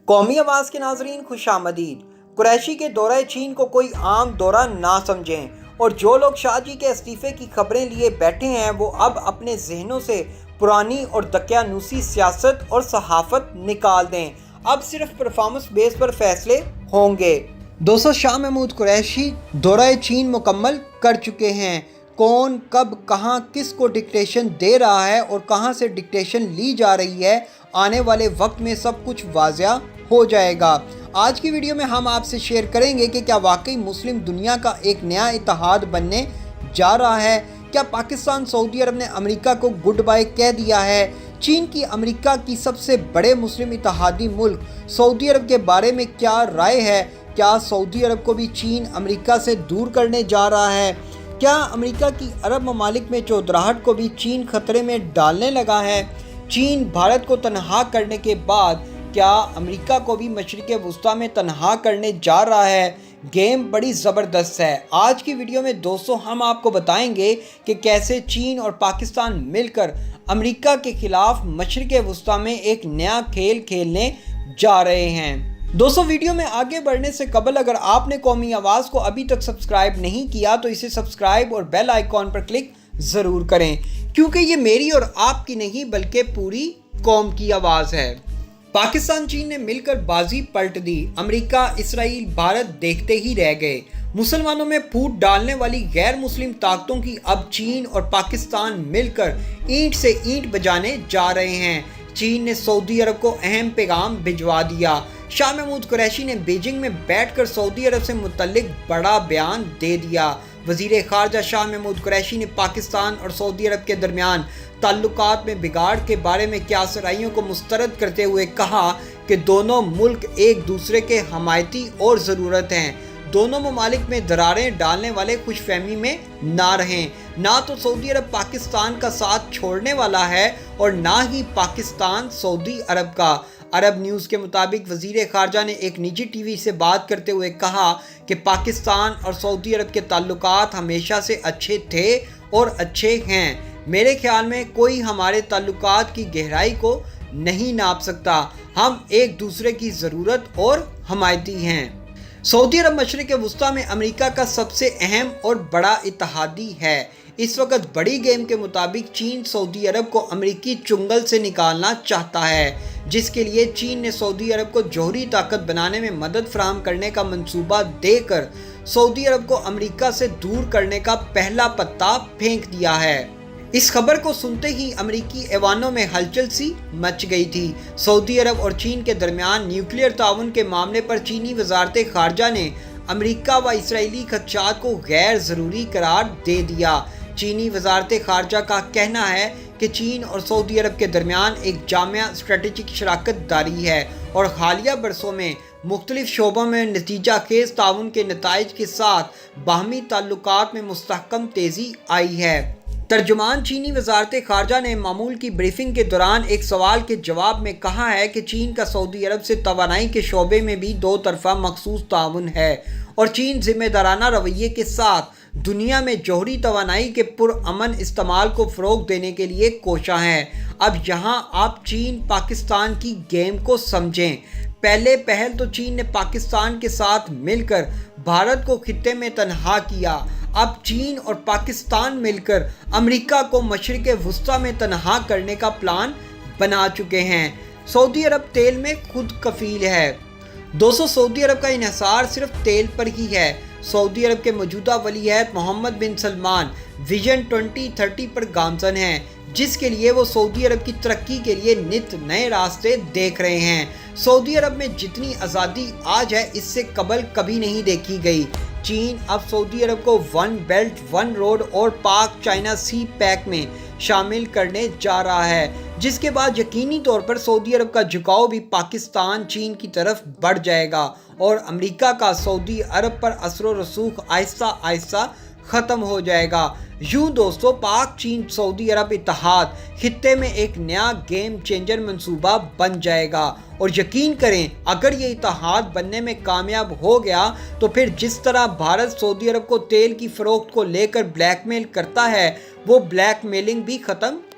قومی آواز کے ناظرین خوش آمدید۔ قریشی کے دورہ چین کو کوئی عام دورہ نہ سمجھیں اور جو لوگ شاہ جی کے استعفے کی خبریں لیے بیٹھے ہیں وہ اب اپنے ذہنوں سے پرانی اور دقیانوسی سیاست اور صحافت نکال دیں۔ اب صرف پرفارمنس بیس پر فیصلے ہوں گے۔ دوستو، شاہ محمود قریشی دورہ چین مکمل کر چکے ہیں۔ کون، کب، کہاں، کس کو ڈکٹیشن دے رہا ہے اور کہاں سے ڈکٹیشن لی جا رہی ہے، آنے والے وقت میں سب کچھ واضح ہو جائے گا۔ آج کی ویڈیو میں ہم آپ سے شیئر کریں گے کہ کیا واقعی مسلم دنیا کا ایک نیا اتحاد بننے جا رہا ہے؟ کیا پاکستان سعودی عرب نے امریکہ کو گڈ بائی کہہ دیا ہے؟ چین کی امریکہ کی سب سے بڑے مسلم اتحادی ملک سعودی عرب کے بارے میں کیا رائے ہے؟ کیا سعودی عرب کو بھی چین امریکہ سے دور کرنے جا رہا ہے؟ کیا امریکہ کی عرب ممالک میں چودراہٹ کو بھی چین خطرے میں ڈالنے لگا ہے؟ چین بھارت کو تنہا کرنے کے بعد کیا امریکہ کو بھی مشرق وسطیٰ میں تنہا کرنے جا رہا ہے؟ گیم بڑی زبردست ہے۔ آج کی ویڈیو میں دوستو ہم آپ کو بتائیں گے کہ کیسے چین اور پاکستان مل کر امریکہ کے خلاف مشرق وسطیٰ میں ایک نیا کھیل کھیلنے جا رہے ہیں۔ دوستو، ویڈیو میں آگے بڑھنے سے قبل اگر آپ نے قومی آواز کو ابھی تک سبسکرائب نہیں کیا تو اسے سبسکرائب اور بیل آئیکن پر کلک ضرور کریں، کیونکہ یہ میری اور آپ کی نہیں بلکہ پوری قوم کی آواز ہے۔ پاکستان چین نے مل کر بازی پلٹ دی۔ امریکہ، اسرائیل، بھارت دیکھتے ہی رہ گئے۔ مسلمانوں میں پھوٹ ڈالنے والی غیر مسلم طاقتوں کی اب چین اور پاکستان مل کر اینٹ سے اینٹ بجانے جا رہے ہیں۔ چین نے سعودی عرب کو اہم پیغام بھجوا دیا۔ شاہ محمود قریشی نے بیجنگ میں بیٹھ کر سعودی عرب سے متعلق بڑا بیان دے دیا۔ وزیر خارجہ شاہ محمود قریشی نے پاکستان اور سعودی عرب کے درمیان تعلقات میں بگاڑ کے بارے میں کیاسرائیوں کو مسترد کرتے ہوئے کہا کہ دونوں ملک ایک دوسرے کے حمایتی اور ضرورت ہیں۔ دونوں ممالک میں دراریں ڈالنے والے خوش فہمی میں نہ رہیں۔ نہ تو سعودی عرب پاکستان کا ساتھ چھوڑنے والا ہے اور نہ ہی پاکستان سعودی عرب کا۔ عرب نیوز کے مطابق وزیر خارجہ نے ایک نجی ٹی وی سے بات کرتے ہوئے کہا کہ پاکستان اور سعودی عرب کے تعلقات ہمیشہ سے اچھے تھے اور اچھے ہیں۔ میرے خیال میں کوئی ہمارے تعلقات کی گہرائی کو نہیں ناپ سکتا۔ ہم ایک دوسرے کی ضرورت اور حمایتی ہیں۔ سعودی عرب مشرق وسطیٰ میں امریکہ کا سب سے اہم اور بڑا اتحادی ہے۔ اس وقت بڑی گیم کے مطابق چین سعودی عرب کو امریکی چنگل سے نکالنا چاہتا ہے، جس کے لیے چین نے سعودی عرب کو جوہری طاقت بنانے میں مدد فراہم کرنے کا منصوبہ دے کر سعودی عرب کو امریکہ سے دور کرنے کا پہلا پتا پھینک دیا ہے۔ اس خبر کو سنتے ہی امریکی ایوانوں میں ہلچل سی مچ گئی تھی۔ سعودی عرب اور چین کے درمیان نیوکلیئر تعاون کے معاملے پر چینی وزارت خارجہ نے امریکہ و اسرائیلی خدشات کو غیر ضروری قرار دے دیا۔ چینی وزارت خارجہ کا کہنا ہے کہ چین اور سعودی عرب کے درمیان ایک جامع اسٹریٹجک شراکت داری ہے اور حالیہ برسوں میں مختلف شعبوں میں نتیجہ خیز تعاون کے نتائج کے ساتھ باہمی تعلقات میں مستحکم تیزی آئی ہے۔ ترجمان چینی وزارت خارجہ نے معمول کی بریفنگ کے دوران ایک سوال کے جواب میں کہا ہے کہ چین کا سعودی عرب سے توانائی کے شعبے میں بھی دو طرفہ مخصوص تعاون ہے اور چین ذمہ دارانہ رویے کے ساتھ دنیا میں جوہری توانائی کے پرامن استعمال کو فروغ دینے کے لیے کوشاں ہے۔ اب یہاں آپ چین پاکستان کی گیم کو سمجھیں۔ پہل تو چین نے پاکستان کے ساتھ مل کر بھارت کو خطے میں تنہا کیا۔ اب چین اور پاکستان مل کر امریکہ کو مشرق وسطیٰ میں تنہا کرنے کا پلان بنا چکے ہیں۔ سعودی عرب تیل میں خود کفیل ہے۔ دوستو، سعودی عرب کا انحصار صرف تیل پر ہی ہے۔ سعودی عرب کے موجودہ ولی عہد محمد بن سلمان ویژن 2030 پر گامزن ہیں، جس کے لیے وہ سعودی عرب کی ترقی کے لیے نت نئے راستے دیکھ رہے ہیں۔ سعودی عرب میں جتنی آزادی آج ہے اس سے قبل کبھی نہیں دیکھی گئی۔ چین اب سعودی عرب کو ون بیلٹ ون روڈ اور پاک چائنا سی پیک میں شامل کرنے جا رہا ہے، جس کے بعد یقینی طور پر سعودی عرب کا جھکاؤ بھی پاکستان چین کی طرف بڑھ جائے گا اور امریکہ کا سعودی عرب پر اثر و رسوخ آہستہ آہستہ ختم ہو جائے گا۔ یوں دوستو، پاک چین سعودی عرب اتحاد خطے میں ایک نیا گیم چینجر منصوبہ بن جائے گا اور یقین کریں اگر یہ اتحاد بننے میں کامیاب ہو گیا تو پھر جس طرح بھارت سعودی عرب کو تیل کی فروخت کو لے کر بلیک میل کرتا ہے وہ بلیک میلنگ بھی ختم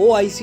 OIC